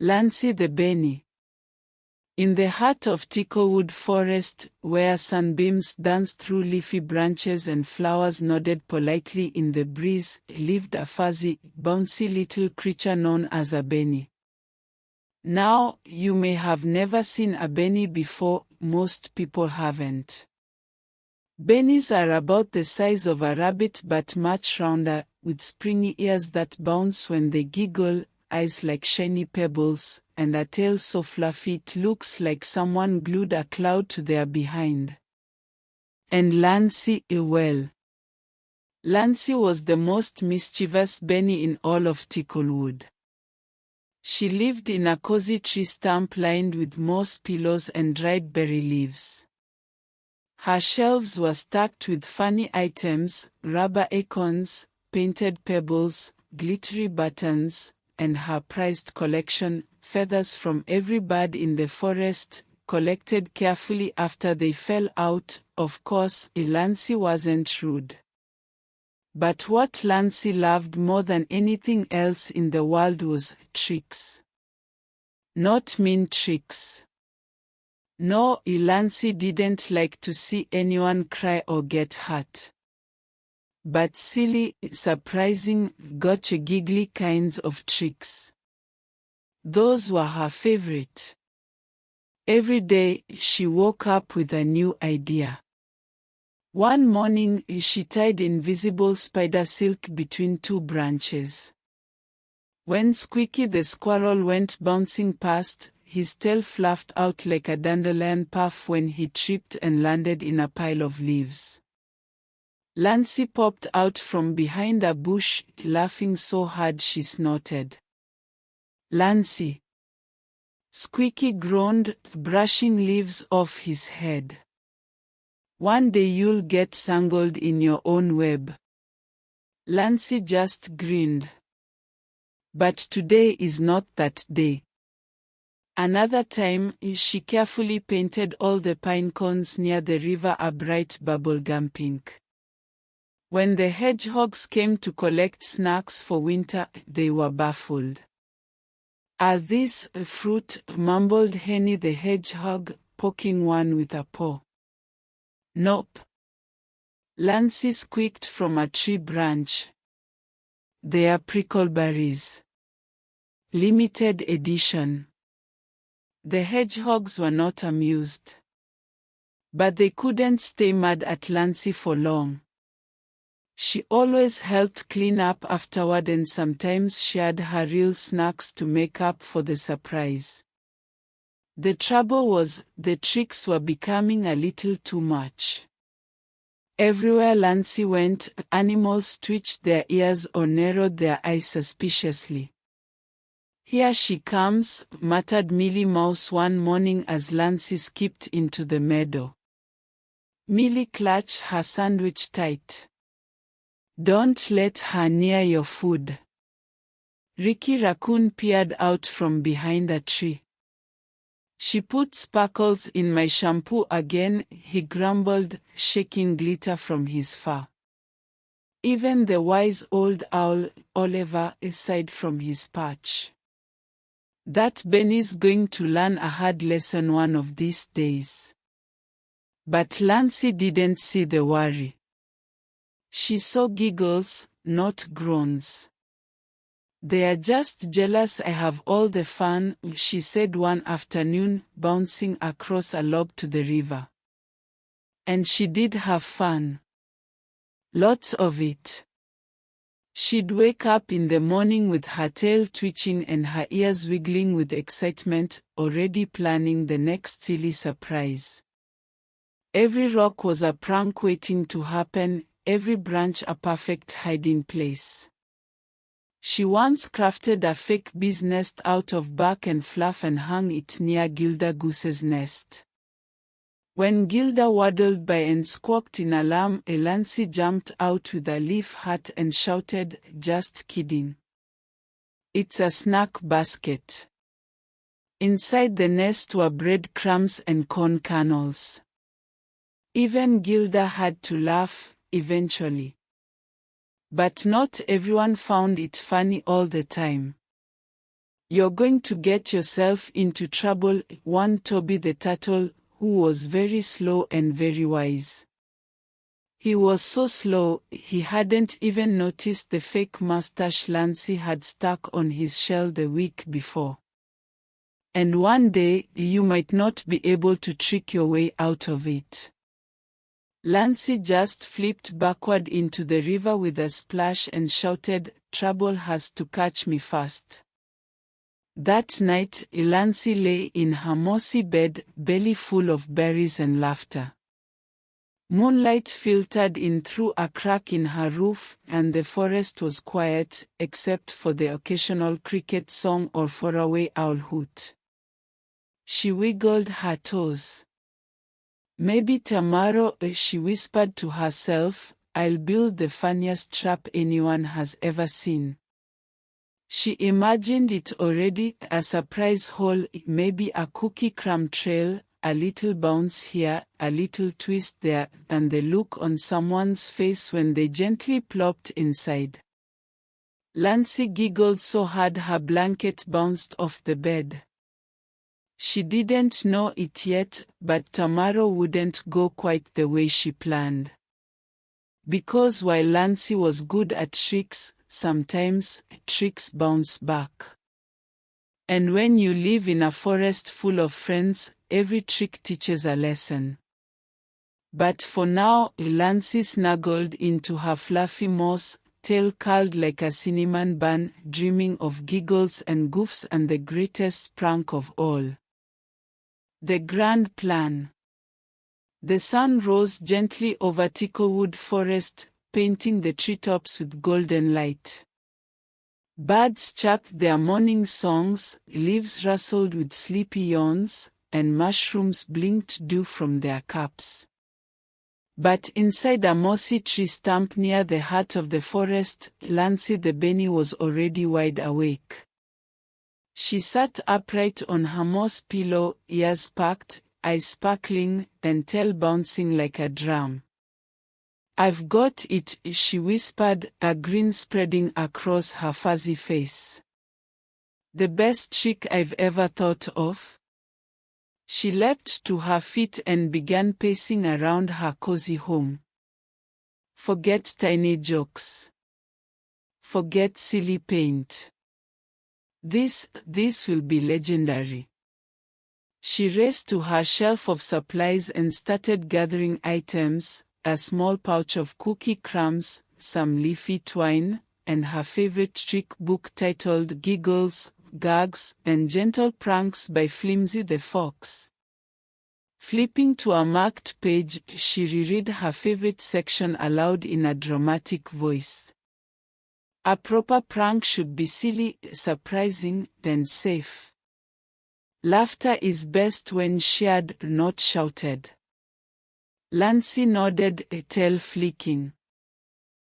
Lansy the Benny. In the heart of Ticklewood Forest, where sunbeams danced through leafy branches and flowers nodded politely in the breeze, lived a fuzzy, bouncy little creature known as a Benny. Now, you may have never seen a Benny before, most people haven't. Bennies are about the size of a rabbit but much rounder, with springy ears that bounce when they giggle, eyes like shiny pebbles, and a tail so fluffy it looks like someone glued a cloud to their behind. And Lansy, well. Lansy was the most mischievous Benny in all of Ticklewood. She lived in a cozy tree stump lined with moss pillows and dried berry leaves. Her shelves were stacked with funny items, rubber acorns, painted pebbles, glittery buttons, and her prized collection, feathers from every bird in the forest, collected carefully after they fell out. Of course, Lansy wasn't rude. But what Lansy loved more than anything else in the world was tricks. Not mean tricks. No, Lansy didn't like to see anyone cry or get hurt. But silly, surprising, gotcha-giggly kinds of tricks. Those were her favorite. Every day, she woke up with a new idea. One morning, she tied invisible spider silk between two branches. When Squeaky the squirrel went bouncing past, his tail fluffed out like a dandelion puff when he tripped and landed in a pile of leaves. Lansy popped out from behind a bush, laughing so hard she snorted. Lansy! Squeaky groaned, brushing leaves off his head. One day you'll get tangled in your own web. Lansy just grinned. But today is not that day. Another time, she carefully painted all the pine cones near the river a bright bubblegum pink. When the hedgehogs came to collect snacks for winter, they were baffled. "Are these fruit?" mumbled Henny the hedgehog, poking one with a paw. "Nope." Lansy squeaked from a tree branch. "They are prickleberries. Limited edition." The hedgehogs were not amused. But they couldn't stay mad at Lansy for long. She always helped clean up afterward and sometimes shared her real snacks to make up for the surprise. The trouble was, the tricks were becoming a little too much. Everywhere Lansy went, animals twitched their ears or narrowed their eyes suspiciously. "Here she comes," muttered Millie Mouse one morning as Lansy skipped into the meadow. Millie clutched her sandwich tight. "Don't let her near your food." Ricky Raccoon peered out from behind a tree. "She put sparkles in my shampoo again," he grumbled, shaking glitter from his fur. Even the wise old owl, Oliver, sighed from his perch. "That Benny's going to learn a hard lesson one of these days." But Lansy didn't see the worry. She saw giggles, not groans. "They are just jealous I have all the fun," she said one afternoon, bouncing across a log to the river. And she did have fun. Lots of it. She'd wake up in the morning with her tail twitching and her ears wiggling with excitement, already planning the next silly surprise. Every rock was a prank waiting to happen, every branch a perfect hiding place. She once crafted a fake bee's nest out of bark and fluff and hung it near Gilda Goose's nest. When Gilda waddled by and squawked in alarm, Lansy jumped out with a leaf hat and shouted, "Just kidding. It's a snack basket." Inside the nest were breadcrumbs and corn kernels. Even Gilda had to laugh, eventually. But not everyone found it funny all the time. "You're going to get yourself into trouble," warned Toby the turtle, who was very slow and very wise. He was so slow, he hadn't even noticed the fake mustache Lansy had stuck on his shell the week before. "And one day, you might not be able to trick your way out of it." Lansy just flipped backward into the river with a splash and shouted, "Trouble has to catch me fast." That night, Lansy lay in her mossy bed, belly full of berries and laughter. Moonlight filtered in through a crack in her roof, and the forest was quiet, except for the occasional cricket song or faraway owl hoot. She wiggled her toes. "Maybe tomorrow," she whispered to herself, "I'll build the funniest trap anyone has ever seen." She imagined it already, a surprise hole, maybe a cookie crumb trail, a little bounce here, a little twist there, and the look on someone's face when they gently plopped inside. Lansy giggled so hard her blanket bounced off the bed. She didn't know it yet, but tomorrow wouldn't go quite the way she planned. Because while Lansy was good at tricks, sometimes tricks bounce back. And when you live in a forest full of friends, every trick teaches a lesson. But for now, Lansy snuggled into her fluffy moss, tail curled like a cinnamon bun, dreaming of giggles and goofs and the greatest prank of all. The grand plan. The sun rose gently over Ticklewood Forest, painting the treetops with golden light. Birds chirped their morning songs, leaves rustled with sleepy yawns, and mushrooms blinked dew from their cups. But inside a mossy tree stump near the heart of the forest, Lansy the bunny was already wide awake. She sat upright on her moss pillow, ears perked, eyes sparkling, and tail bouncing like a drum. "I've got it," she whispered, a grin spreading across her fuzzy face. "The best trick I've ever thought of." She leapt to her feet and began pacing around her cozy home. Forget tiny jokes. Forget silly paint. This will be legendary. She raced to her shelf of supplies and started gathering items, a small pouch of cookie crumbs, some leafy twine, and her favorite trick book titled Giggles, Gags, and Gentle Pranks by Flimsy the Fox. Flipping to a marked page, she reread her favorite section aloud in a dramatic voice. A proper prank should be silly, surprising, then safe. Laughter is best when shared, not shouted. Lansy nodded, tail flicking.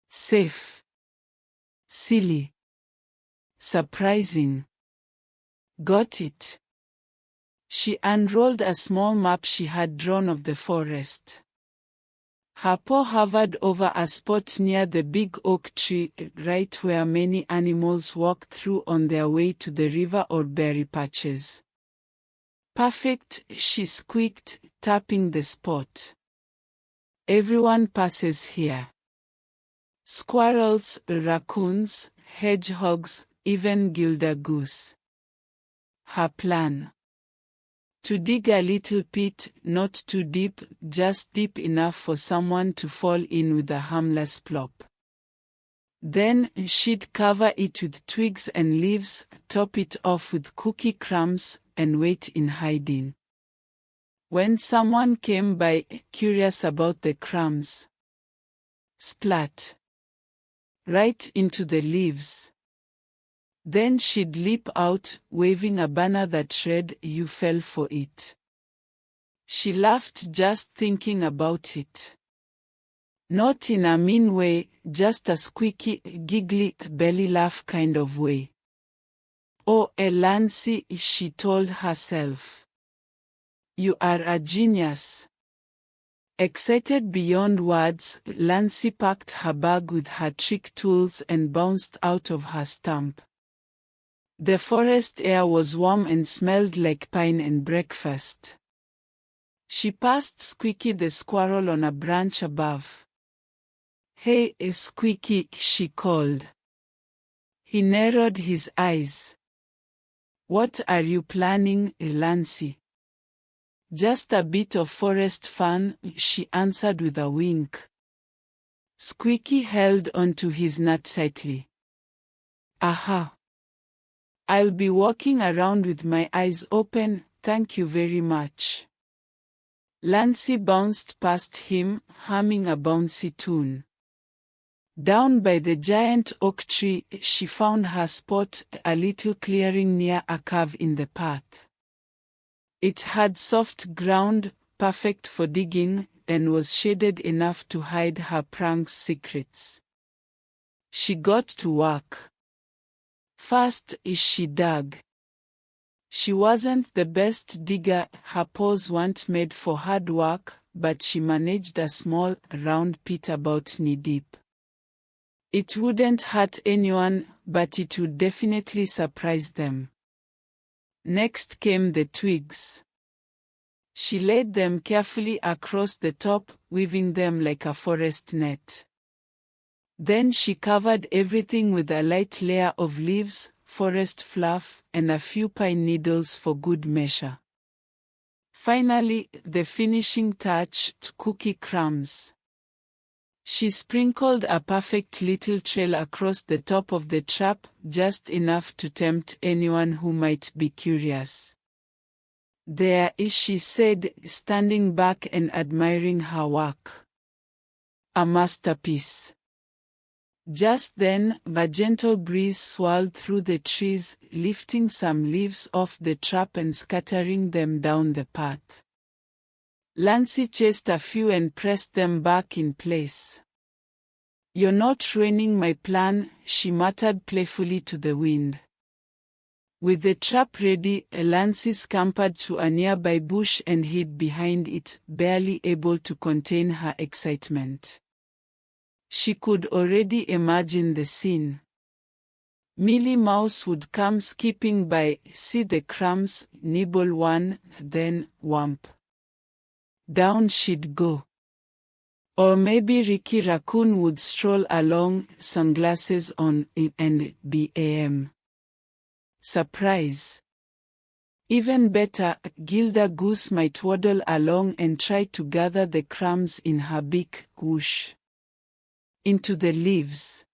Safe. Silly. Surprising. Got it. She unrolled a small map she had drawn of the forest. Her paw hovered over a spot near the big oak tree, right where many animals walked through on their way to the river or berry patches. Perfect, she squeaked, tapping the spot. Everyone passes here. Squirrels, raccoons, hedgehogs, even Gilda Goose. Her plan. To dig a little pit, not too deep, just deep enough for someone to fall in with a harmless plop. Then, she'd cover it with twigs and leaves, top it off with cookie crumbs, and wait in hiding. When someone came by, curious about the crumbs, splat. Right into the leaves. Then she'd leap out, waving a banner that read, "You fell for it." She laughed just thinking about it. Not in a mean way, just a squeaky, giggly, belly laugh kind of way. "Oh, Lansy," she told herself. "You are a genius." Excited beyond words, Lansy packed her bag with her trick tools and bounced out of her stump. The forest air was warm and smelled like pine and breakfast. She passed Squeaky the squirrel on a branch above. "Hey, Squeaky," she called. He narrowed his eyes. "What are you planning, Lansy?" "Just a bit of forest fun," she answered with a wink. Squeaky held onto his nut tightly. "Aha! I'll be walking around with my eyes open, thank you very much." Lansy bounced past him, humming a bouncy tune. Down by the giant oak tree, she found her spot, a little clearing near a curve in the path. It had soft ground, perfect for digging, and was shaded enough to hide her prank's secrets. She got to work. First, she dug. She wasn't the best digger, her paws weren't made for hard work, but she managed a small, round pit about knee-deep. It wouldn't hurt anyone, but it would definitely surprise them. Next came the twigs. She laid them carefully across the top, weaving them like a forest net. Then she covered everything with a light layer of leaves, forest fluff, and a few pine needles for good measure. Finally, the finishing touch, cookie crumbs. She sprinkled a perfect little trail across the top of the trap, just enough to tempt anyone who might be curious. "There is," she said, standing back and admiring her work. "A masterpiece." Just then, a gentle breeze swirled through the trees, lifting some leaves off the trap and scattering them down the path. Lansy chased a few and pressed them back in place. "You're not ruining my plan," she muttered playfully to the wind. With the trap ready, Lansy scampered to a nearby bush and hid behind it, barely able to contain her excitement. She could already imagine the scene. Millie Mouse would come skipping by, see the crumbs, nibble one, then, whomp. Down she'd go. Or maybe Ricky Raccoon would stroll along, sunglasses on, and bam. Surprise. Even better, Gilda Goose might waddle along and try to gather the crumbs in her beak, whoosh, into the leaves.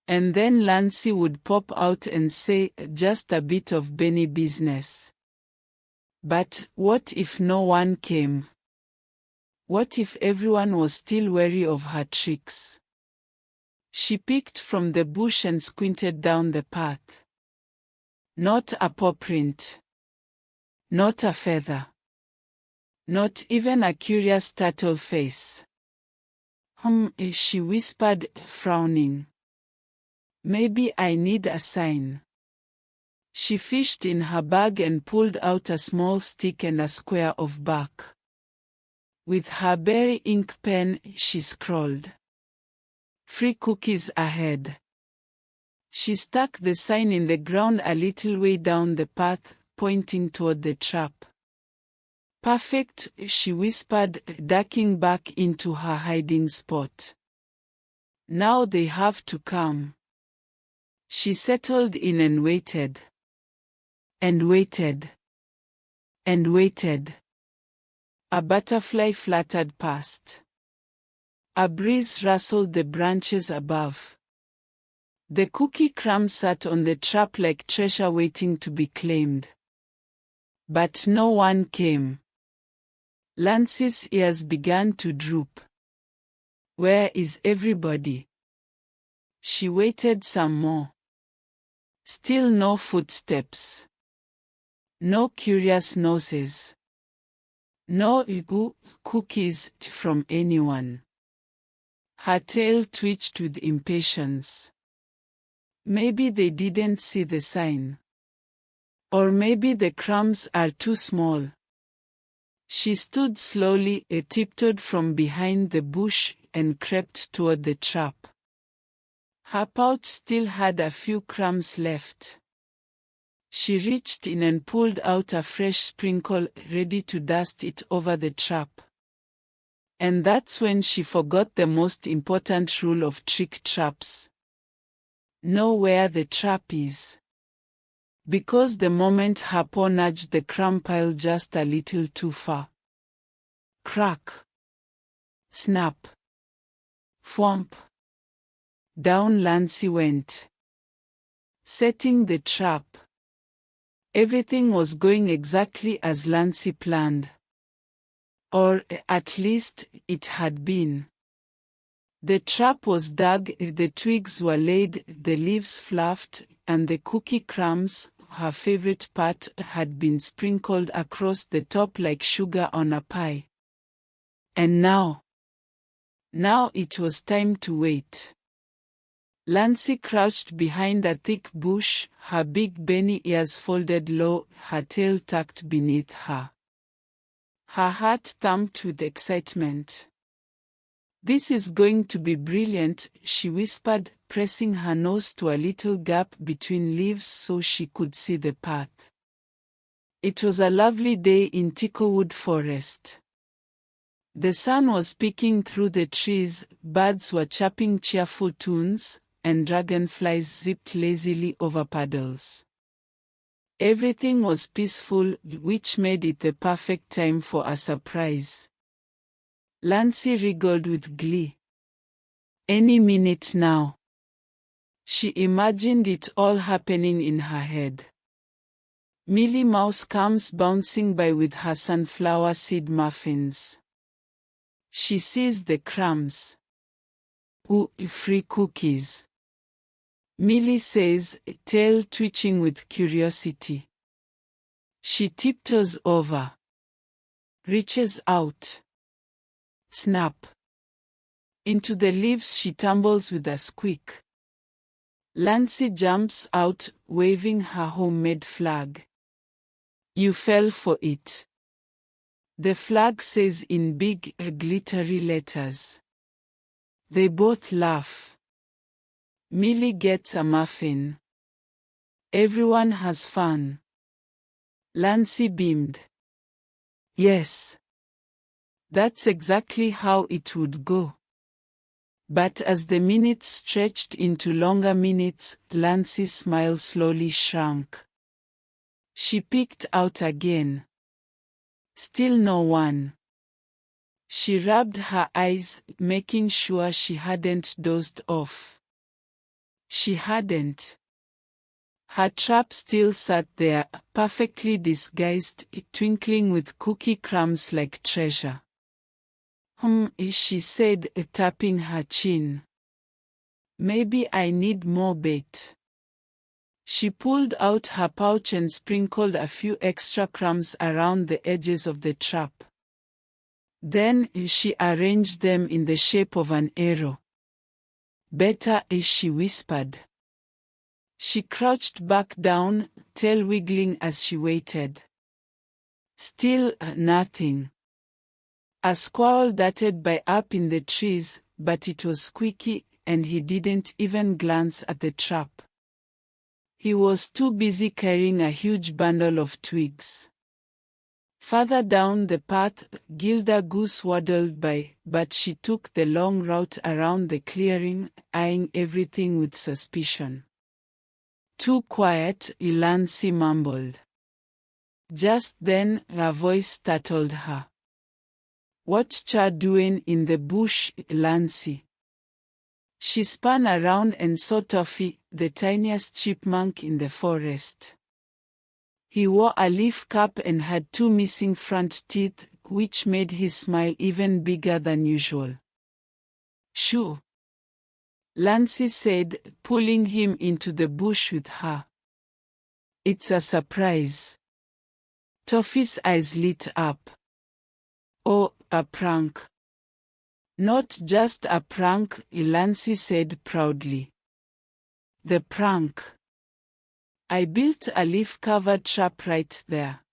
And then Lansy would pop out and say, "Just a bit of Benny business." But what if no one came? What if everyone was still wary of her tricks? She peeked from the bush and squinted down the path. Not a paw print. Not a feather. Not even a curious turtle face. She whispered, frowning. "Maybe I need a sign." She fished in her bag and pulled out a small stick and a square of bark. With her berry ink pen, she scrawled, "Free cookies ahead." She stuck the sign in the ground a little way down the path, pointing toward the trap. "Perfect," she whispered, ducking back into her hiding spot. "Now they have to come." She settled in and waited. And waited. And waited. A butterfly fluttered past. A breeze rustled the branches above. The cookie crumbs sat on the trap like treasure waiting to be claimed. But no one came. Lansy's ears began to droop. Where is everybody? She waited some more. Still no footsteps. No curious noses. No cookies from anyone. Her tail twitched with impatience. Maybe they didn't see the sign. Or maybe the crumbs are too small. She stood slowly, tiptoed from behind the bush, and crept toward the trap. Her pouch still had a few crumbs left. She reached in and pulled out a fresh sprinkle, ready to dust it over the trap. And that's when she forgot the most important rule of trick traps. Know where the trap is. Because the moment her paw nudged the crumb pile just a little too far. Crack. Snap. Thwomp. Down Lansy went. Setting the trap. Everything was going exactly as Lansy planned. Or, at least, it had been. The trap was dug, the twigs were laid, the leaves fluffed, and the cookie crumbs, her favorite part, had been sprinkled across the top like sugar on a pie. And now it was time to wait. Lansy crouched behind a thick bush, her big benny ears folded low, her tail tucked beneath her. Her heart thumped with excitement. "This is going to be brilliant," she whispered, pressing her nose to a little gap between leaves so she could see the path. It was a lovely day in Ticklewood Forest. The sun was peeking through the trees, birds were chirping cheerful tunes, and dragonflies zipped lazily over puddles. Everything was peaceful, which made it the perfect time for a surprise. Lansy wriggled with glee. Any minute now. She imagined it all happening in her head. Millie Mouse comes bouncing by with her sunflower seed muffins. She sees the crumbs. "Ooh, free cookies," Millie says, tail twitching with curiosity. She tiptoes over. Reaches out. Snap. Into the leaves she tumbles with a squeak. Lansy jumps out, waving her homemade flag. "You fell for it," the flag says in big, glittery letters. They both laugh. Millie gets a muffin. Everyone has fun. Lansy beamed. Yes. That's exactly how it would go. But as the minutes stretched into longer minutes, Lansy's smile slowly shrank. She peeked out again. Still no one. She rubbed her eyes, making sure she hadn't dozed off. She hadn't. Her trap still sat there, perfectly disguised, twinkling with cookie crumbs like treasure. She said, tapping her chin. Maybe I need more bait. She pulled out her pouch and sprinkled a few extra crumbs around the edges of the trap. Then she arranged them in the shape of an arrow. "Better," she whispered. She crouched back down, tail wiggling as she waited. Still nothing. A squirrel darted by up in the trees, but it was squeaky, and he didn't even glance at the trap. He was too busy carrying a huge bundle of twigs. Farther down the path, Gilda Goose waddled by, but she took the long route around the clearing, eyeing everything with suspicion. "Too quiet," Lansy mumbled. Just then, a voice startled her. "What's Cha doing in the bush, Lansy?" She spun around and saw Toffee, the tiniest chipmunk in the forest. He wore a leaf cap and had two missing front teeth, which made his smile even bigger than usual. "Shoo," Lansy said, pulling him into the bush with her. "It's a surprise." Toffee's eyes lit up. "Oh, a prank." "Not just a prank," Lansy said proudly. "The prank. I built a leaf-covered trap right there.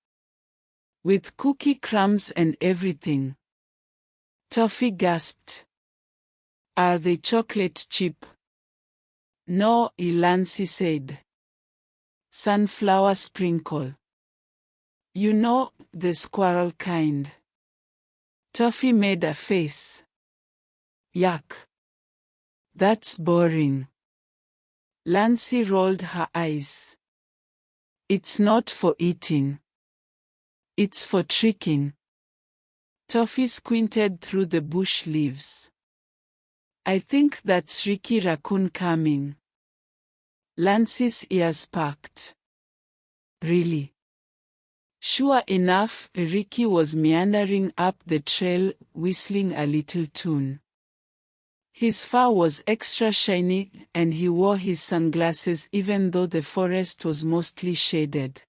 With cookie crumbs and everything." Toffee gasped. "Are they chocolate chip?" "No," Lansy said. Sunflower sprinkle. You know, the squirrel kind. Toffee made a face. Yuck. That's boring. Lansy rolled her eyes. It's not for eating. It's for tricking. Toffee squinted through the bush leaves. I think that's Ricky Raccoon coming. Lansy's ears perked. Really? Sure enough, Ricky was meandering up the trail, whistling a little tune. His fur was extra shiny, and he wore his sunglasses even though the forest was mostly shaded.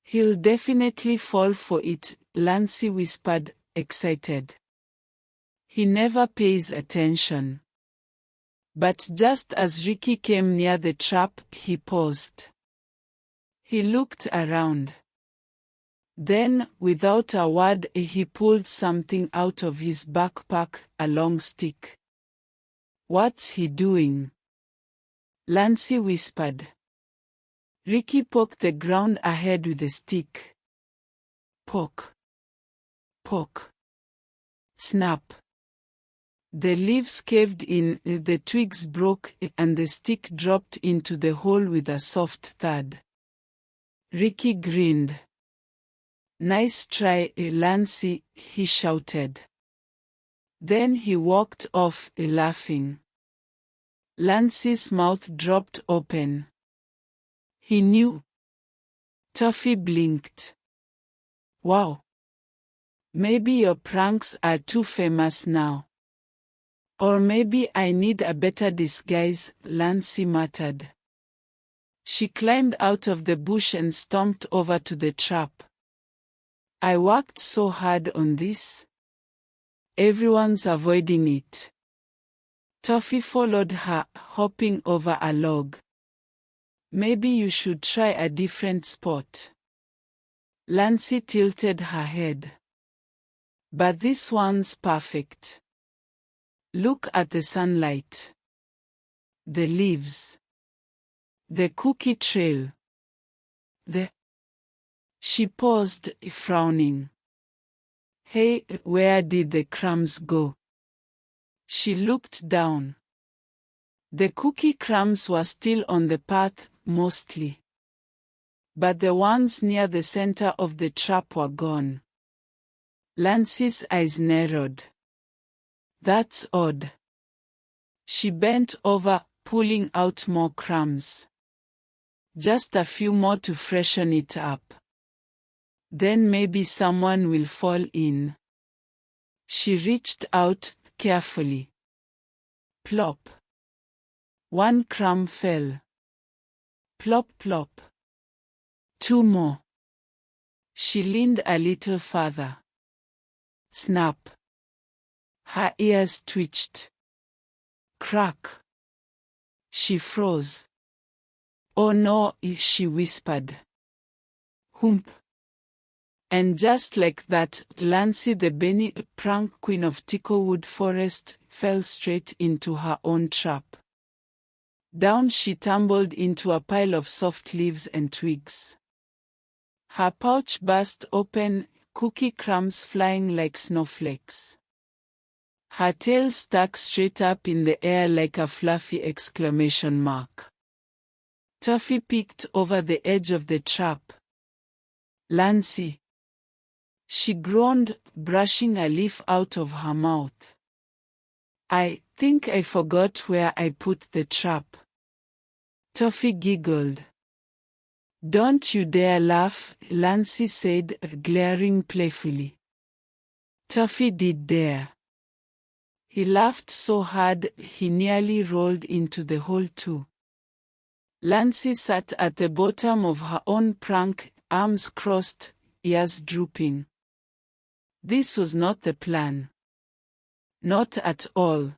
He'll definitely fall for it, Lansy whispered, excited. He never pays attention. But just as Ricky came near the trap, he paused. He looked around. Then, without a word, he pulled something out of his backpack, a long stick. What's he doing? Lansy whispered. Ricky poked the ground ahead with the stick. Poke. Poke. Snap. The leaves caved in, the twigs broke, and the stick dropped into the hole with a soft thud. Ricky grinned. Nice try, Lansy, he shouted. Then he walked off, laughing. Lansy's mouth dropped open. He knew. Toffee blinked. Wow. Maybe your pranks are too famous now. Or maybe I need a better disguise, Lansy muttered. She climbed out of the bush and stomped over to the trap. I worked so hard on this. Everyone's avoiding it. Toffee followed her, hopping over a log. Maybe you should try a different spot. Lansy tilted her head. But this one's perfect. Look at the sunlight. The leaves. The cookie trail. She paused, frowning. Hey, where did the crumbs go? She looked down. The cookie crumbs were still on the path, mostly. But the ones near the center of the trap were gone. Lansy's eyes narrowed. That's odd. She bent over, pulling out more crumbs. Just a few more to freshen it up. Then maybe someone will fall in. She reached out, carefully. Plop. One crumb fell. Plop plop. Two more. She leaned a little further. Snap. Her ears twitched. Crack. She froze. Oh no, she whispered. Hump. And just like that, Lansy, the Benny prank queen of Ticklewood Forest, fell straight into her own trap. Down she tumbled into a pile of soft leaves and twigs. Her pouch burst open, cookie crumbs flying like snowflakes. Her tail stuck straight up in the air like a fluffy exclamation mark. Toffee peeked over the edge of the trap. Lansy. She groaned, brushing a leaf out of her mouth. I think I forgot where I put the trap. Toffee giggled. Don't you dare laugh, Lansy said, glaring playfully. Toffee did dare. He laughed so hard he nearly rolled into the hole too. Lansy sat at the bottom of her own prank, arms crossed, ears drooping. This was not the plan. Not at all.